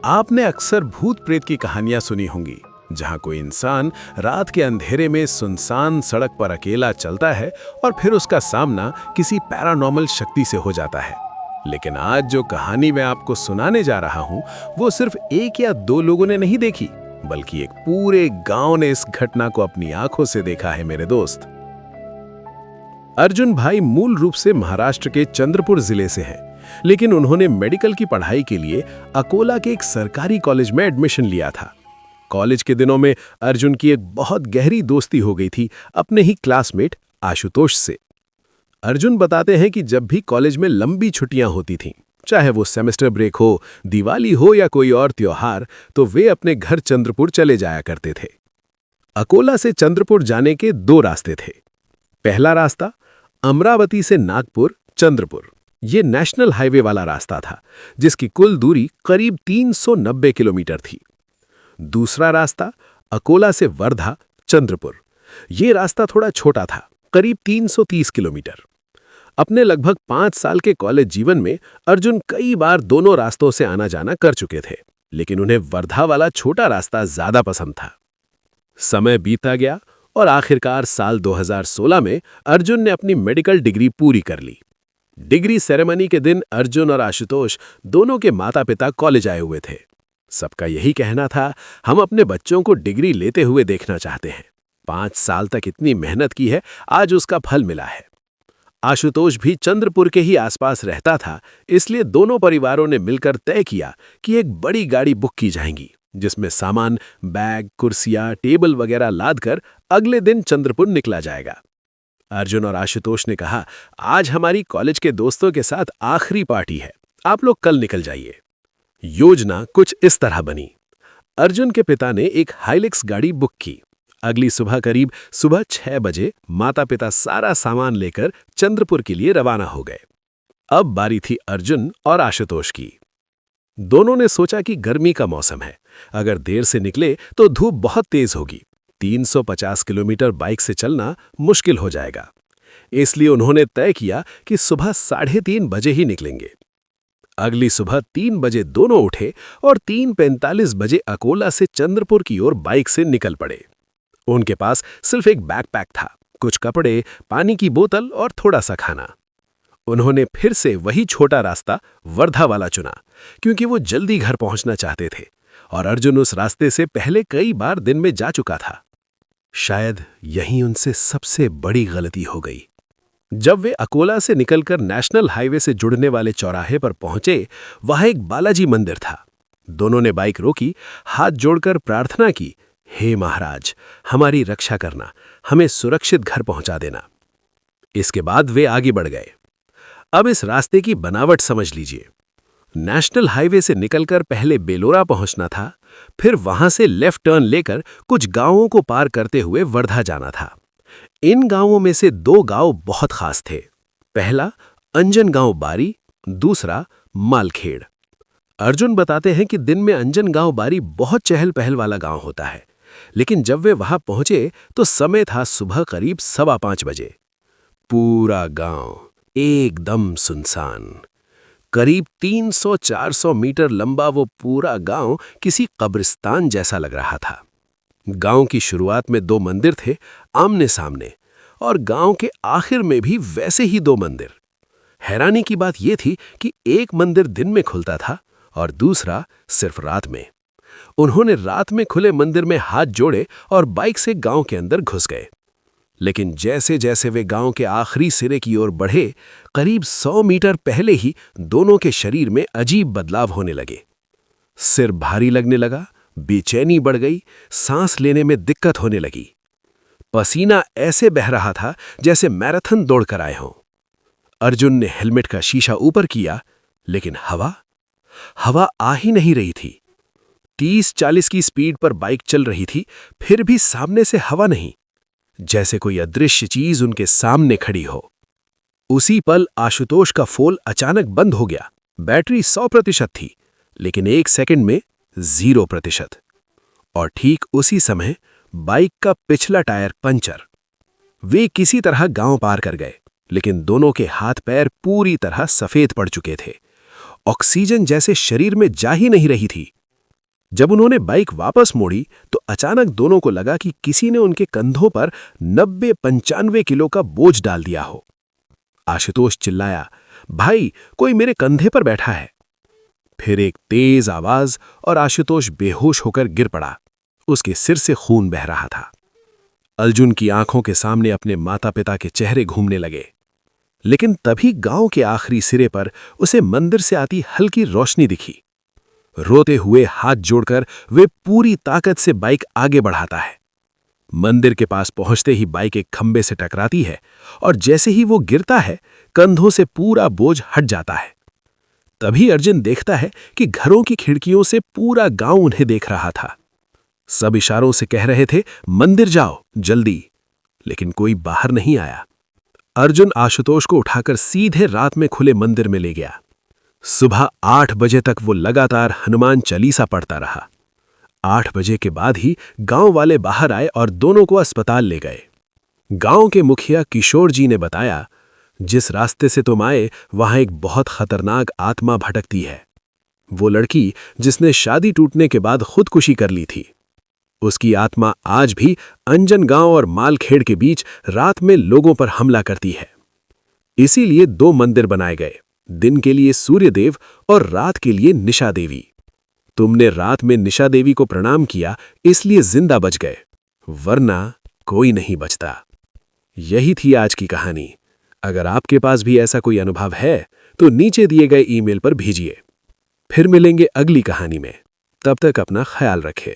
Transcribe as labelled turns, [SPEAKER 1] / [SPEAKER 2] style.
[SPEAKER 1] आपने अक्सर भूत प्रेत की कहानियां सुनी होंगी, जहां कोई इंसान रात के अंधेरे में सुनसान सड़क पर अकेला चलता है और फिर उसका सामना किसी पैरानॉर्मल शक्ति से हो जाता है। लेकिन आज जो कहानी मैं आपको सुनाने जा रहा हूं, वो सिर्फ एक या दो लोगों ने नहीं देखी, बल्कि एक पूरे गांव ने इस घटना को अपनी आंखों से देखा है मेरे दोस्त। अर्जुन भाई मूल रूप से महाराष्ट्र के चंद्रपुर जिले से हैं, लेकिन उन्होंने मेडिकल की पढ़ाई के लिए अकोला के एक सरकारी कॉलेज में एडमिशन लिया था। कॉलेज के दिनों में अर्जुन की एक बहुत गहरी दोस्ती हो गई थी अपने ही क्लासमेट आशुतोष से। अर्जुन बताते हैं कि जब भी कॉलेज में लंबी छुट्टियां होती थीं, चाहे वो सेमेस्टर ब्रेक हो, दिवाली हो या कोई और त्योहार, तो वे अपने घर चंद्रपुर चले जाया करते थे। अकोला से चंद्रपुर जाने के दो रास्ते थे। पहला रास्ता अमरावती से नागपुर चंद्रपुर, ये नेशनल हाईवे वाला रास्ता था, जिसकी कुल दूरी करीब 390 किलोमीटर थी। दूसरा रास्ता अकोला से वर्धा चंद्रपुर, ये रास्ता थोड़ा छोटा था, करीब 330 किलोमीटर। अपने लगभग 5 साल के कॉलेज जीवन में अर्जुन कई बार दोनों रास्तों से आना जाना कर चुके थे, लेकिन उन्हें वर्धा वाला छोटा रास्ता ज्यादा पसंद था। समय बीता गया और आखिरकार साल 2016 में अर्जुन ने अपनी मेडिकल डिग्री पूरी कर ली। डिग्री सेरेमनी के दिन अर्जुन और आशुतोष दोनों के माता पिता कॉलेज आए हुए थे। सबका यही कहना था, हम अपने बच्चों को डिग्री लेते हुए देखना चाहते हैं। 5 साल तक इतनी मेहनत की है, आज उसका फल मिला है। आशुतोष भी चंद्रपुर के ही आसपास रहता था, इसलिए दोनों परिवारों ने मिलकर तय किया कि एक बड़ी गाड़ी बुक की जाएगी, जिसमें सामान, बैग, कुर्सियां, टेबल वगैरह लादकर अगले दिन चंद्रपुर निकला जाएगा। अर्जुन और आशुतोष ने कहा, आज हमारी कॉलेज के दोस्तों के साथ आखिरी पार्टी है, आप लोग कल निकल जाइए। योजना कुछ इस तरह बनी। अर्जुन के पिता ने एक हाइलेक्स गाड़ी बुक की। अगली सुबह करीब सुबह 6 बजे माता पिता सारा सामान लेकर चंद्रपुर के लिए रवाना हो गए। अब बारी थी अर्जुन और आशुतोष की। दोनों ने सोचा कि गर्मी का मौसम है, अगर देर से निकले तो धूप बहुत तेज होगी, 350 किलोमीटर बाइक से चलना मुश्किल हो जाएगा। इसलिए उन्होंने तय किया कि सुबह 3:30 बजे ही निकलेंगे। अगली सुबह 3 बजे दोनों उठे और 3:45 बजे अकोला से चंद्रपुर की ओर बाइक से निकल पड़े। उनके पास सिर्फ एक बैकपैक था, कुछ कपड़े, पानी की बोतल और थोड़ा सा खाना। उन्होंने फिर से वही छोटा रास्ता वर्धा वाला चुना, क्योंकि वो जल्दी घर पहुंचना चाहते थे और अर्जुन उस रास्ते से पहले कई बार दिन में जा चुका था। शायद यही उनसे सबसे बड़ी गलती हो गई। जब वे अकोला से निकलकर नेशनल हाईवे से जुड़ने वाले चौराहे पर पहुंचे, वहां एक बालाजी मंदिर था। दोनों ने बाइक रोकी, हाथ जोड़कर प्रार्थना की, हे महाराज, हमारी रक्षा करना, हमें सुरक्षित घर पहुंचा देना। इसके बाद वे आगे बढ़ गए। अब इस रास्ते की बनावट समझ लीजिए। नेशनल हाईवे से निकलकर पहले बेलोरा पहुंचना था, फिर वहां से लेफ्ट टर्न लेकर कुछ गांवों को पार करते हुए वर्धा जाना था। इन गांवों में से 2 गांव बहुत खास थे। पहला अंजनगांव बारी, दूसरा मालखेड़। अर्जुन बताते हैं कि दिन में अंजनगांव बारी बहुत चहल पहल वाला गांव होता है, लेकिन जब वे वहां पहुंचे तो समय था सुबह करीब 5:15 बजे। पूरा गांव एकदम सुनसान। करीब 300-400 मीटर लंबा वो पूरा गांव किसी कब्रिस्तान जैसा लग रहा था। गांव की शुरुआत में 2 मंदिर थे आमने सामने, और गांव के आखिर में भी वैसे ही 2 मंदिर। हैरानी की बात यह थी कि एक मंदिर दिन में खुलता था और दूसरा सिर्फ रात में। उन्होंने रात में खुले मंदिर में हाथ जोड़े और बाइक से गांव के अंदर घुस गए। लेकिन जैसे जैसे वे गांव के आखिरी सिरे की ओर बढ़े, करीब 100 मीटर पहले ही दोनों के शरीर में अजीब बदलाव होने लगे। सिर भारी लगने लगा, बेचैनी बढ़ गई, सांस लेने में दिक्कत होने लगी। पसीना ऐसे बह रहा था जैसे मैराथन दौड़कर आए हों। अर्जुन ने हेलमेट का शीशा ऊपर किया, लेकिन हवा आ ही नहीं रही थी। 30-40 की स्पीड पर बाइक चल रही थी, फिर भी सामने से हवा नहीं, जैसे कोई अदृश्य चीज उनके सामने खड़ी हो। उसी पल आशुतोष का फोन अचानक बंद हो गया। बैटरी 100% थी, लेकिन 1 सेकंड में 0%। और ठीक उसी समय बाइक का पिछला टायर पंचर। वे किसी तरह गांव पार कर गए, लेकिन दोनों के हाथ पैर पूरी तरह सफेद पड़ चुके थे। ऑक्सीजन जैसे शरीर में जा ही नहीं रही थी। जब उन्होंने बाइक वापस मोड़ी तो अचानक दोनों को लगा कि किसी ने उनके कंधों पर 90-95 किलो का बोझ डाल दिया हो। आशुतोष चिल्लाया, भाई कोई मेरे कंधे पर बैठा है। फिर एक तेज आवाज और आशुतोष बेहोश होकर गिर पड़ा। उसके सिर से खून बह रहा था। अर्जुन की आंखों के सामने अपने माता पिता के चेहरे घूमने लगे। लेकिन तभी गांव के आखिरी सिरे पर उसे मंदिर से आती हल्की रोशनी दिखी। रोते हुए हाथ जोड़कर वे पूरी ताकत से बाइक आगे बढ़ाता है। मंदिर के पास पहुंचते ही बाइक एक खंबे से टकराती है और जैसे ही वो गिरता है कंधों से पूरा बोझ हट जाता है। तभी अर्जुन देखता है कि घरों की खिड़कियों से पूरा गांव उन्हें देख रहा था। सब इशारों से कह रहे थे, मंदिर जाओ जल्दी, लेकिन कोई बाहर नहीं आया। अर्जुन आशुतोष को उठाकर सीधे रात में खुले मंदिर में ले गया। सुबह 8 बजे तक वो लगातार हनुमान चालीसा पढ़ता रहा। 8 बजे के बाद ही गांव वाले बाहर आए और दोनों को अस्पताल ले गए। गांव के मुखिया किशोर जी ने बताया, जिस रास्ते से तुम आए वहां एक बहुत खतरनाक आत्मा भटकती है। वो लड़की जिसने शादी टूटने के बाद खुदकुशी कर ली थी, उसकी आत्मा आज भी अंजन गांव और मालखेड़ के बीच रात में लोगों पर हमला करती है। इसीलिए 2 मंदिर बनाए गए, दिन के लिए सूर्य देव और रात के लिए निशा देवी। तुमने रात में निशा देवी को प्रणाम किया इसलिए जिंदा बच गए, वरना कोई नहीं बचता। यही थी आज की कहानी। अगर आपके पास भी ऐसा कोई अनुभव है तो नीचे दिए गए ईमेल पर भेजिए। फिर मिलेंगे अगली कहानी में। तब तक अपना ख्याल रखें।